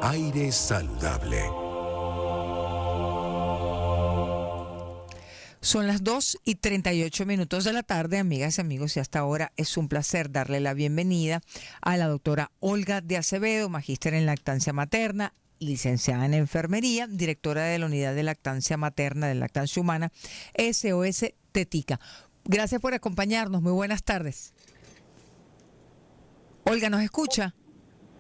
Aire saludable. Son las 2:38 de la tarde, amigas y amigos, y hasta ahora es un placer darle la bienvenida a la doctora Olga de Acevedo, magíster en lactancia materna, licenciada en enfermería, directora de la unidad de lactancia materna de lactancia humana, SOS Tetica. Gracias por acompañarnos, muy buenas tardes. Olga, ¿nos escucha?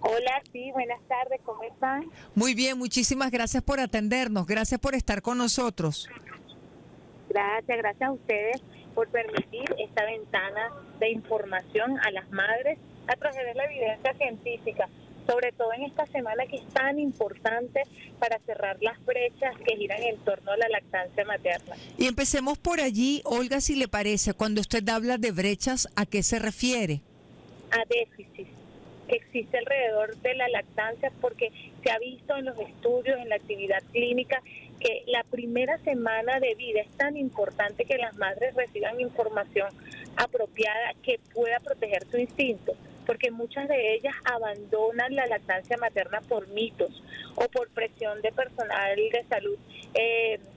Hola, sí, buenas tardes, ¿cómo están? Muy bien, muchísimas gracias por atendernos, gracias por estar con nosotros. Gracias a ustedes por permitir esta ventana de información a las madres a través de la evidencia científica, sobre todo en esta semana que es tan importante para cerrar las brechas que giran en torno a la lactancia materna. Y empecemos por allí, Olga, si le parece, cuando usted habla de brechas, ¿a qué se refiere? A déficit que existe alrededor de la lactancia, porque se ha visto en los estudios, en la actividad clínica, que la primera semana de vida es tan importante que las madres reciban información apropiada que pueda proteger su instinto, porque muchas de ellas abandonan la lactancia materna por mitos o por presión de personal de salud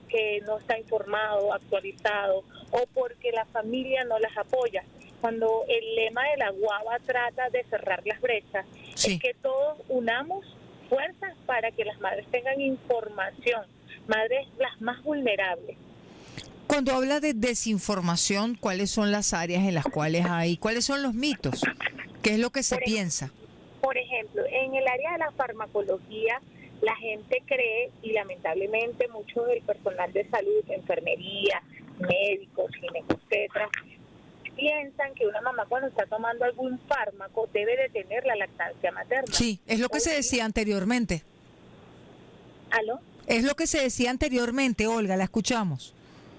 que no está informado, actualizado, o porque la familia no las apoya. Cuando el lema de la guava trata de cerrar las brechas, sí, es que todos unamos fuerzas para que las madres tengan información, madres las más vulnerables. Cuando habla de desinformación, ¿cuáles son las áreas en las cuales hay? ¿Cuáles son los mitos? ¿Qué es lo que se piensa? Por ejemplo, en el área de la farmacología, la gente cree, y lamentablemente mucho del personal de salud, enfermería, médicos, ginecobstetras, piensan que una mamá cuando está tomando algún fármaco debe detener la lactancia materna. Sí, es lo que se decía anteriormente. ¿Aló? Es lo que se decía anteriormente, Olga, la escuchamos.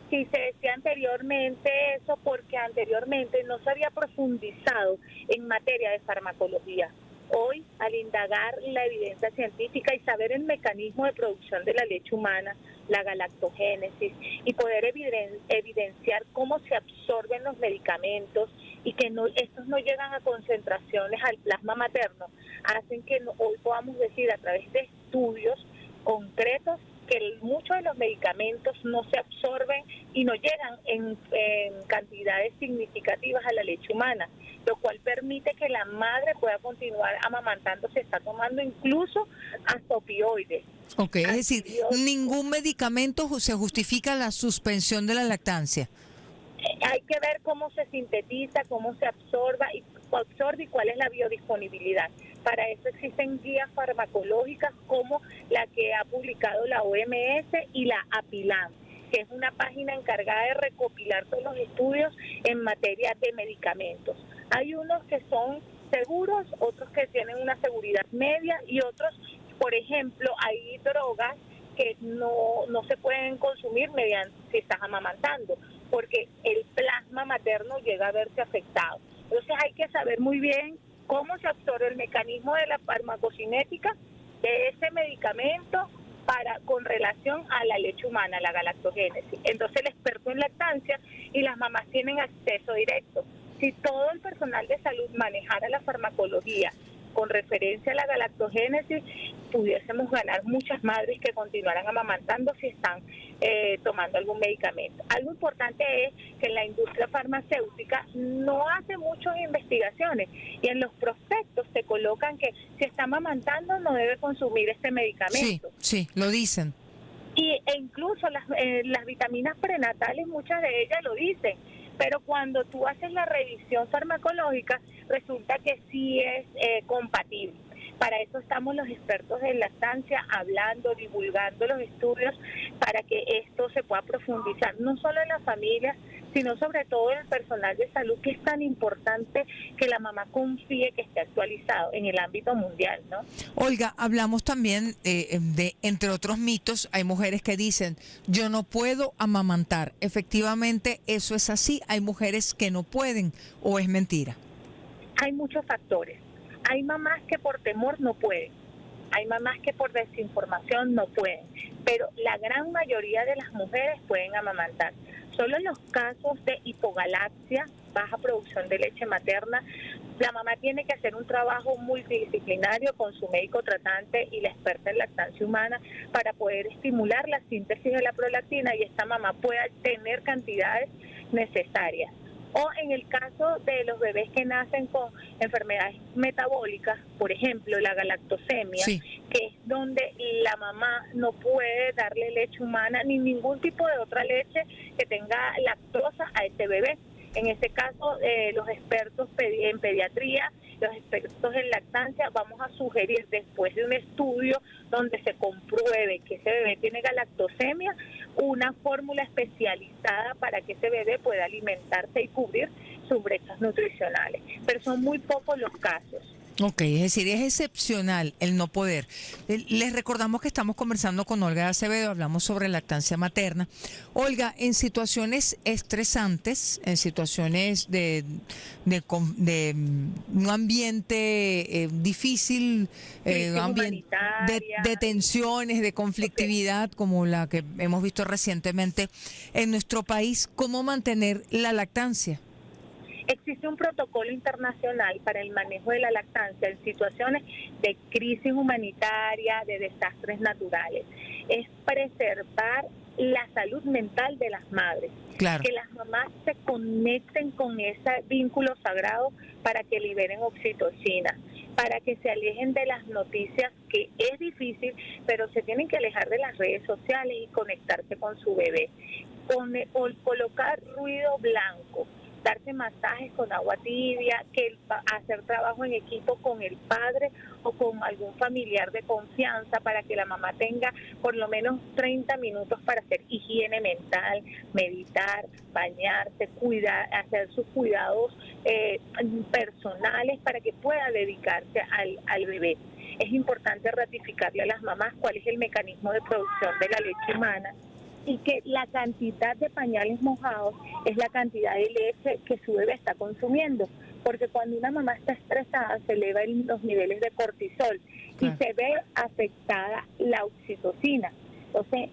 Sí, se decía anteriormente eso porque anteriormente no se había profundizado en materia de farmacología. Hoy, al indagar la evidencia científica y saber el mecanismo de producción de la leche humana, la galactogénesis, y poder evidenciar cómo se absorben los medicamentos y que estos no llegan a concentraciones al plasma materno, hacen que hoy podamos decir a través de estudios concretos que muchos de los medicamentos no se absorben y no llegan en cantidades significativas a la leche humana, lo cual permite que la madre pueda continuar amamantando, se está tomando incluso hasta opioides. Ok, es decir, ningún medicamento se justifica la suspensión de la lactancia. Hay que ver cómo se sintetiza, cómo se absorbe y cuál es la biodisponibilidad. Para eso existen guías farmacológicas como la que ha publicado la OMS y la APILAM, que es una página encargada de recopilar todos los estudios en materia de medicamentos. Hay unos que son seguros, otros que tienen una seguridad media y otros, por ejemplo, hay drogas que no se pueden consumir mediante si estás amamantando, porque el plasma materno llega a verse afectado. Entonces hay que saber muy bien cómo se absorbe el mecanismo de la farmacocinética de ese medicamento con relación a la leche humana, la galactogénesis. Entonces el experto en lactancia y las mamás tienen acceso directo. Si todo el personal de salud manejara la farmacología con referencia a la galactogénesis, pudiésemos ganar muchas madres que continuaran amamantando si están tomando algún medicamento. Algo importante es que la industria farmacéutica no hace muchas investigaciones y en los prospectos se colocan que si está amamantando no debe consumir este medicamento. Sí, lo dicen. E incluso las vitaminas prenatales, muchas de ellas lo dicen, pero cuando tú haces la revisión farmacológica resulta que sí es compatible. Para eso estamos los expertos en lactancia hablando, divulgando los estudios para que esto se pueda profundizar, no solo en las familias, sino sobre todo en el personal de salud, que es tan importante que la mamá confíe que esté actualizado en el ámbito mundial, ¿no? Olga, hablamos también entre otros mitos, hay mujeres que dicen, yo no puedo amamantar. Efectivamente, eso es así, hay mujeres que no pueden, o es mentira. Hay muchos factores. Hay mamás que por temor no pueden, hay mamás que por desinformación no pueden, pero la gran mayoría de las mujeres pueden amamantar. Solo en los casos de hipogalaxia, baja producción de leche materna, La mamá tiene que hacer un trabajo multidisciplinario con su médico tratante y la experta en lactancia humana para poder estimular la síntesis de la prolactina y esta mamá pueda tener cantidades necesarias. O en el caso de los bebés que nacen con enfermedades metabólicas, por ejemplo, la galactosemia, Sí. que es donde la mamá no puede darle leche humana ni ningún tipo de otra leche que tenga lactosa a ese bebé. En este caso, los expertos en pediatría, los expertos en lactancia, vamos a sugerir después de un estudio donde se compruebe que ese bebé tiene galactosemia, una fórmula especializada para que ese bebé pueda alimentarse y cubrir sus brechas nutricionales. Pero son muy pocos los casos. Ok, es decir, es excepcional el no poder. Les recordamos que estamos conversando con Olga Acevedo, hablamos sobre lactancia materna. Olga, en situaciones estresantes, en situaciones de un ambiente difícil, un ambiente de tensiones, de conflictividad, como la que hemos visto recientemente en nuestro país, ¿cómo mantener la lactancia? Existe un protocolo internacional para el manejo de la lactancia en situaciones de crisis humanitaria, de desastres naturales. Es preservar la salud mental de las madres. Claro. Que las mamás se conecten con ese vínculo sagrado para que liberen oxitocina, para que se alejen de las noticias, que es difícil, pero se tienen que alejar de las redes sociales y conectarse con su bebé. Colocar ruido blanco, darse masajes con agua tibia, hacer trabajo en equipo con el padre o con algún familiar de confianza para que la mamá tenga por lo menos 30 minutos para hacer higiene mental, meditar, bañarse, hacer sus cuidados personales para que pueda dedicarse al bebé. Es importante ratificarle a las mamás cuál es el mecanismo de producción de la leche humana y que la cantidad de pañales mojados es la cantidad de leche que su bebé está consumiendo, porque cuando una mamá está estresada se elevan los niveles de cortisol y se ve afectada la oxitocina. Entonces,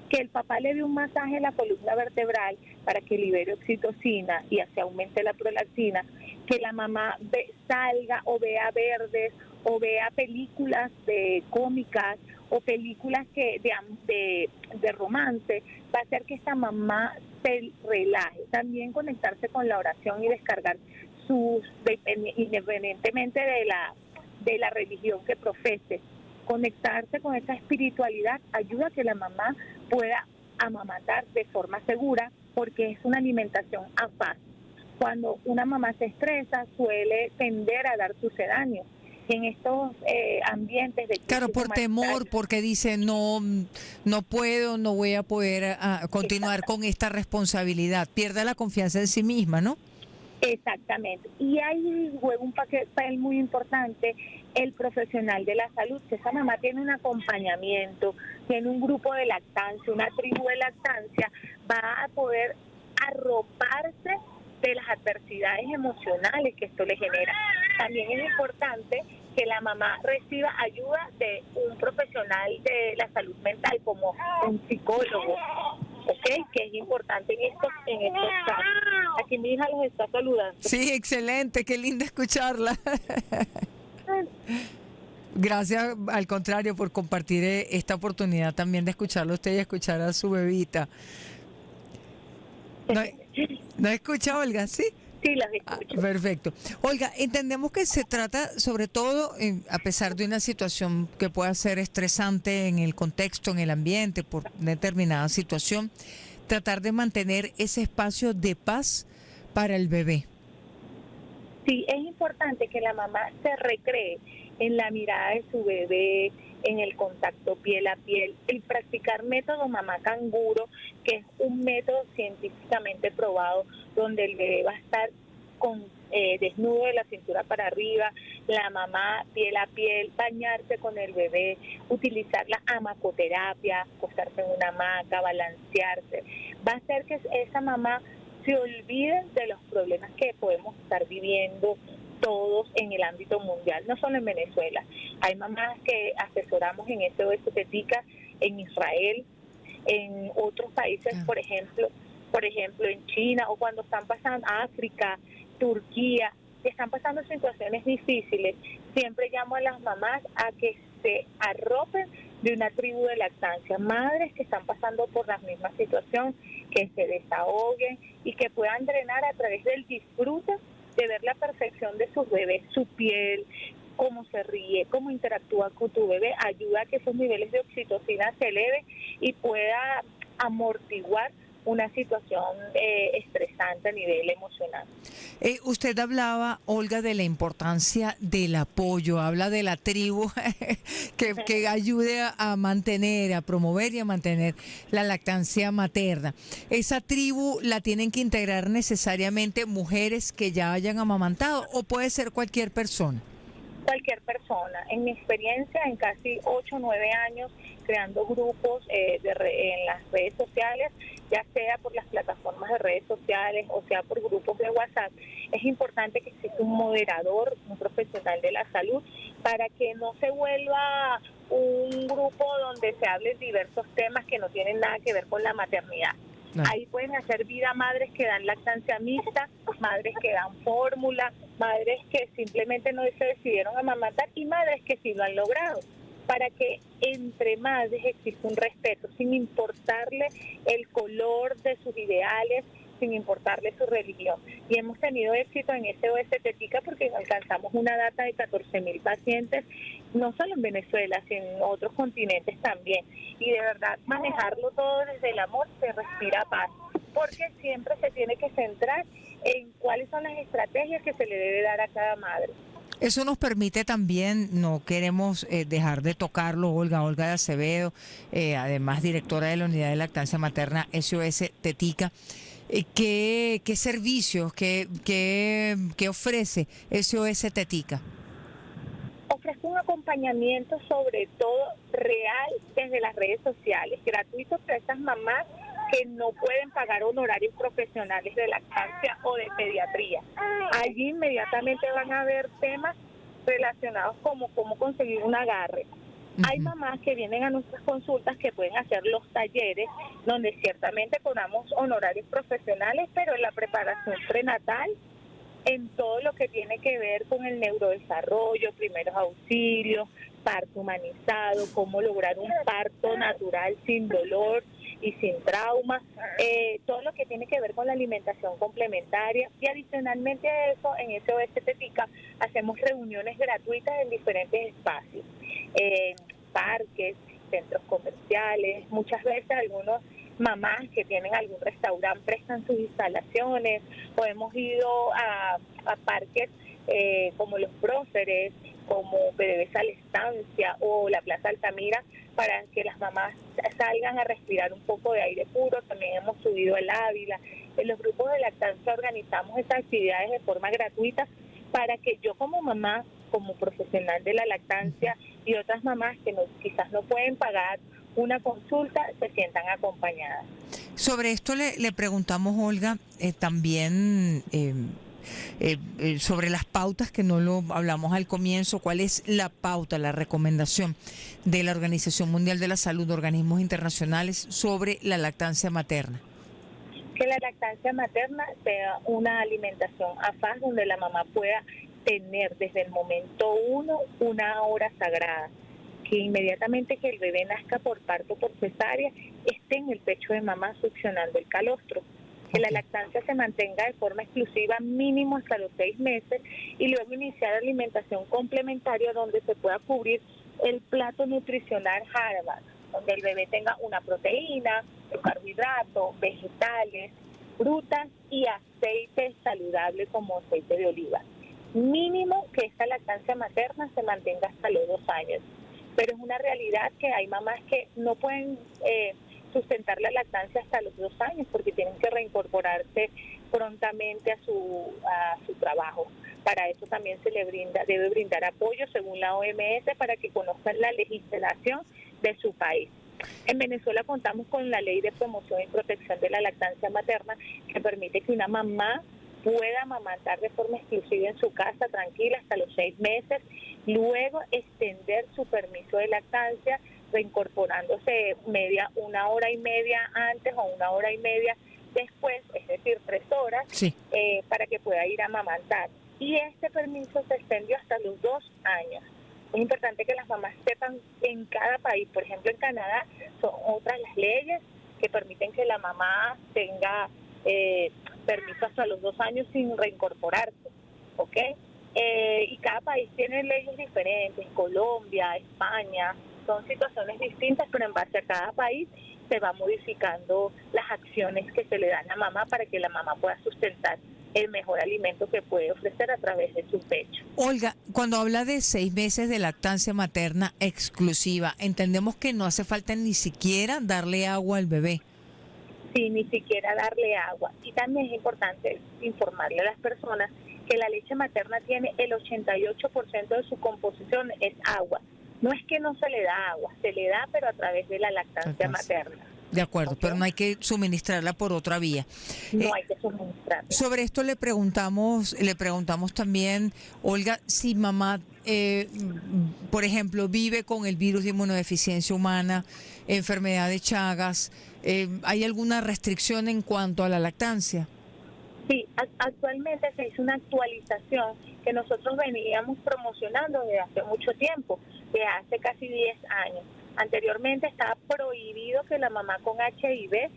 que el papá le dé un masaje en la columna vertebral para que libere oxitocina y así aumente la prolactina, que la mamá salga o vea verdes o vea películas cómicas o películas de romance, va a hacer que esta mamá se relaje. También conectarse con la oración y descargar independientemente de la religión que profese, conectarse con esa espiritualidad ayuda a que la mamá pueda amamantar de forma segura, porque es una alimentación a paz. Cuando una mamá se estresa, suele tender a dar sucedáneos. En estos ambientes de claro, por temor, porque dice no puedo, no voy a poder continuar con esta responsabilidad, pierde la confianza en sí misma, ¿no? Exactamente. Y ahí juega un papel muy importante el profesional de la salud, que esa mamá tiene un acompañamiento, tiene un grupo de lactancia, una tribu de lactancia, va a poder arroparse de las adversidades emocionales que esto le genera. También es importante que la mamá reciba ayuda de un profesional de la salud mental, como un psicólogo, ¿ok? Que es importante en estos casos. Aquí mi hija los está saludando. Sí, excelente, qué linda escucharla. Gracias, al contrario, por compartir esta oportunidad también de escucharlo a usted y escuchar a su bebita. ¿No escucha, Olga? ¿Sí? Sí, las escucho. Perfecto. Olga, entendemos que se trata sobre todo, a pesar de una situación que pueda ser estresante en el contexto, en el ambiente, por determinada situación, tratar de mantener ese espacio de paz para el bebé. Sí, es importante que la mamá se recree en la mirada de su bebé, en el contacto piel a piel, el practicar método mamá canguro, que es un método científicamente probado donde el bebé va a estar desnudo de la cintura para arriba, la mamá piel a piel, bañarse con el bebé, utilizar la hamacoterapia, acostarse en una hamaca, balancearse, va a hacer que esa mamá se olviden de los problemas que podemos estar viviendo todos en el ámbito mundial, no solo en Venezuela. Hay mamás que asesoramos en SOS Tetica en Israel, en otros países, por ejemplo en China, o cuando están pasando África, Turquía, y están pasando situaciones difíciles, siempre llamo a las mamás a que se arropen de una tribu de lactancia, madres que están pasando por la misma situación, que se desahoguen y que puedan drenar a través del disfrute de ver la perfección de sus bebés, su piel, cómo se ríe, cómo interactúa con tu bebé, ayuda a que esos niveles de oxitocina se eleven y pueda amortiguar una situación estresante a nivel emocional. Usted hablaba, Olga, de la importancia del apoyo, habla de la tribu que ayude a mantener, a promover y a mantener la lactancia materna. ¿Esa tribu la tienen que integrar necesariamente mujeres que ya hayan amamantado o puede ser cualquier persona? Cualquier persona. En mi experiencia, en casi 8 o 9 años creando grupos en las redes sociales, ya sea por las plataformas de redes sociales o sea por grupos de WhatsApp, es importante que exista un moderador, un profesional de la salud, para que no se vuelva un grupo donde se hablen diversos temas que no tienen nada que ver con la maternidad. Ahí pueden hacer vida madres que dan lactancia mixta, madres que dan fórmula, madres que simplemente no se decidieron amamantar y madres que sí lo han logrado, para que entre madres exista un respeto, sin importarle el color de sus ideales, sin importarle su religión. Y hemos tenido éxito en SOS Tetica porque alcanzamos una data de 14,000 pacientes, no solo en Venezuela, sino en otros continentes también. Y de verdad, manejarlo todo desde el amor, se respira paz, porque siempre se tiene que centrar en cuáles son las estrategias que se le debe dar a cada madre. Eso nos permite también, no queremos dejar de tocarlo, Olga de Acevedo, además directora de la Unidad de Lactancia Materna SOS Tetica. ¿Qué servicios, qué ofrece SOS Tetica? Ofrezco un acompañamiento sobre todo real desde las redes sociales, gratuito para esas mamás que no pueden pagar honorarios profesionales de lactancia o de pediatría. Allí inmediatamente van a ver temas relacionados como cómo conseguir un agarre. Hay mamás que vienen a nuestras consultas que pueden hacer los talleres, donde ciertamente cobramos honorarios profesionales, pero en la preparación prenatal, en todo lo que tiene que ver con el neurodesarrollo, primeros auxilios, parto humanizado, cómo lograr un parto natural sin dolor y sin trauma, todo lo que tiene que ver con la alimentación complementaria. Y adicionalmente a eso, en SOS Tetica hacemos reuniones gratuitas en diferentes espacios, en parques, centros comerciales, muchas veces algunos mamás que tienen algún restaurante prestan sus instalaciones, o hemos ido a parques como los Próceres, como PDVSA La Estancia o la Plaza Altamira, para que las mamás salgan a respirar un poco de aire puro. También hemos subido el Ávila. En los grupos de lactancia organizamos estas actividades de forma gratuita para que yo como mamá, como profesional de la lactancia, y otras mamás que quizás no pueden pagar una consulta, se sientan acompañadas. Sobre esto le preguntamos, Olga, también sobre las pautas, que no lo hablamos al comienzo. ¿Cuál es la pauta, la recomendación de la Organización Mundial de la Salud, organismos internacionales, sobre la lactancia materna? Que la lactancia materna sea una alimentación afaz, donde la mamá pueda tener desde el momento 1 una hora sagrada, que inmediatamente que el bebé nazca por parto por cesárea esté en el pecho de mamá succionando el calostro, que la lactancia se mantenga de forma exclusiva mínimo hasta los 6 meses y luego iniciar alimentación complementaria donde se pueda cubrir el plato nutricional Harvard, donde el bebé tenga una proteína, carbohidratos, vegetales, frutas y aceite saludable como aceite de oliva. Mínimo que esta lactancia materna se mantenga hasta los 2 años. Pero es una realidad que hay mamás que no pueden sustentar la lactancia hasta los 2 años porque tienen que reincorporarse prontamente a su trabajo. Para eso también se le debe brindar apoyo según la OMS para que conozcan la legislación de su país. En Venezuela contamos con la Ley de Promoción y Protección de la Lactancia Materna, que permite que una mamá pueda amamantar de forma exclusiva en su casa, tranquila, hasta los 6 meses, luego extender su permiso de lactancia, reincorporándose una hora y media antes o una hora y media después, es decir, 3 horas, sí, para que pueda ir a amamantar. y este permiso se extendió hasta los 2 años. Es importante que las mamás sepan en cada país, por ejemplo en Canadá son otras las leyes que permiten que la mamá tenga permiso hasta los 2 años sin reincorporarse, ¿ok? Y cada país tiene leyes diferentes, Colombia, España, son situaciones distintas, pero en base a cada país se va modificando las acciones que se le dan a la mamá para que la mamá pueda sustentar el mejor alimento que puede ofrecer a través de su pecho. Olga, cuando habla de 6 meses de lactancia materna exclusiva, entendemos que no hace falta ni siquiera darle agua al bebé. Sí, ni siquiera darle agua. Y también es importante informarle a las personas que la leche materna tiene el 88% de su composición es agua. No es que no se le da agua, se le da, pero a través de la lactancia materna. De acuerdo, ¿Okay? pero no hay que suministrarla por otra vía. No hay que suministrarla. Sobre esto le preguntamos también, Olga, si mamá, por ejemplo, vive con el virus de inmunodeficiencia humana, enfermedad de Chagas, ¿hay alguna restricción en cuanto a la lactancia? Sí, actualmente se hizo una actualización que nosotros veníamos promocionando desde hace mucho tiempo, desde hace casi 10 años. Anteriormente estaba prohibido que la mamá con HIV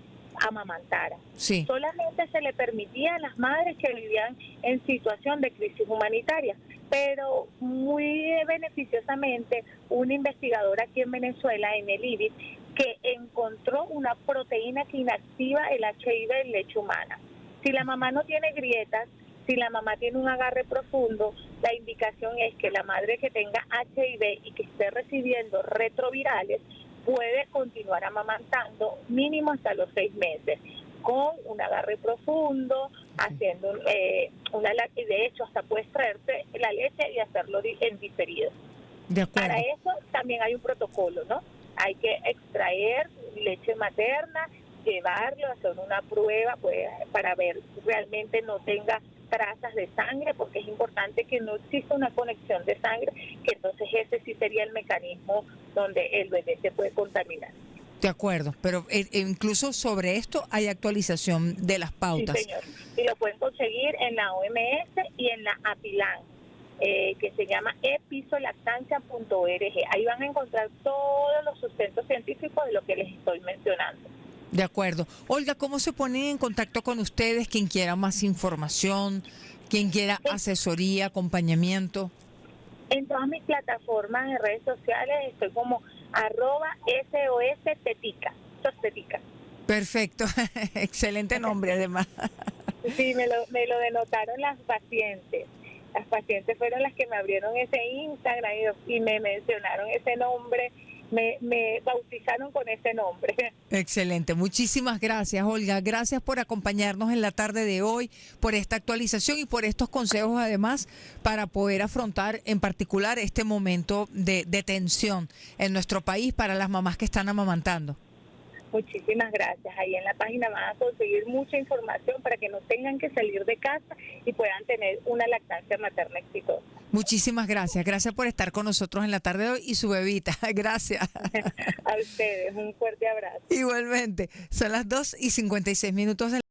amamantara. Sí. Solamente se le permitía a las madres que vivían en situación de crisis humanitaria, pero muy beneficiosamente una investigadora aquí en Venezuela, en el IBIS, que encontró una proteína que inactiva el HIV en leche humana. Si la mamá no tiene grietas, si la mamá tiene un agarre profundo, la indicación es que la madre que tenga HIV y que esté recibiendo retrovirales puede continuar amamantando mínimo hasta los 6 meses, con un agarre profundo, haciendo y de hecho hasta puedes traerte la leche y hacerlo en diferido. De acuerdo. Para eso también hay un protocolo, ¿no? Hay que extraer leche materna, llevarlo, hacer una prueba pues, para ver si realmente no tenga trazas de sangre, porque es importante que no exista una conexión de sangre, que entonces ese sí sería el mecanismo donde el bebé se puede contaminar. De acuerdo, pero incluso sobre esto hay actualización de las pautas. Sí, señor. Y lo pueden conseguir en la OMS y en la APILAN, que se llama episolactancia.org. Ahí van a encontrar todos los sustentos científicos de lo que les estoy mencionando. De acuerdo. Olga, ¿cómo se ponen en contacto con ustedes quien quiera más información, quien quiera asesoría, acompañamiento? En todas mis plataformas de redes sociales estoy como @SOS Tetica. Tetica. Perfecto. Excelente nombre además. Sí, me lo denotaron las pacientes. Las pacientes fueron las que me abrieron ese Instagram y me mencionaron ese nombre. Me bautizaron con ese nombre. Excelente, muchísimas gracias, Olga. Gracias por acompañarnos en la tarde de hoy, por esta actualización y por estos consejos además para poder afrontar en particular este momento de tensión en nuestro país para las mamás que están amamantando. Muchísimas gracias. Ahí en la página van a conseguir mucha información para que no tengan que salir de casa y puedan tener una lactancia materna exitosa. Muchísimas gracias. Gracias por estar con nosotros en la tarde de hoy y su bebita. Gracias. A ustedes, un fuerte abrazo. Igualmente. Son las 2:56 de